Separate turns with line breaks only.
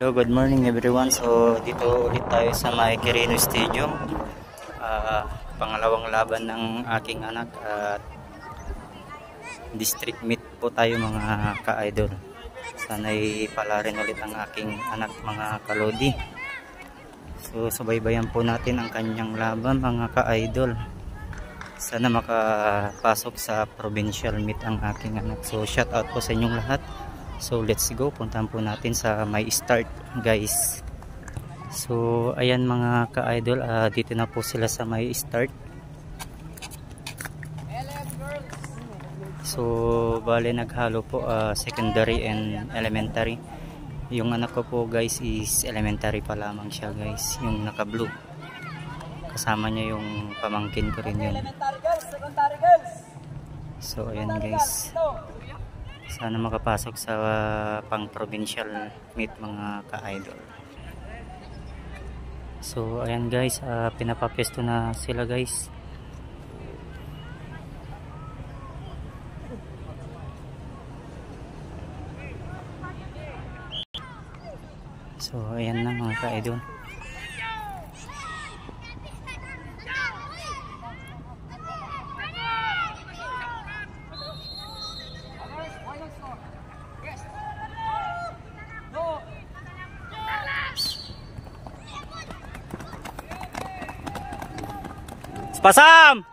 Hello, good morning everyone. So dito ulit tayo sa May Quirino Stadium. Pangalawang laban ng aking anak at district meet po tayo mga ka-idol. Sana'y palarin ulit ang aking anak mga kalodi. So subaybayan po natin ang kanyang laban mga ka-idol. Sana makapasok sa provincial meet ang aking anak. So shout out po sa inyong lahat. So let's go, puntahan po natin sa may start guys. So ayan mga ka-idol, dito na po sila sa may start. So bale naghalo po secondary and elementary. Yung anak ko po guys is elementary pa lamang siya guys, yung naka blue. Kasama niya yung pamangkin ko rin yun. So ayan guys, sana makapasok sa pang provincial meet mga ka-idol. So ayan guys, pinapapesto na sila guys. So ayan na mga ka-idol. Pasam!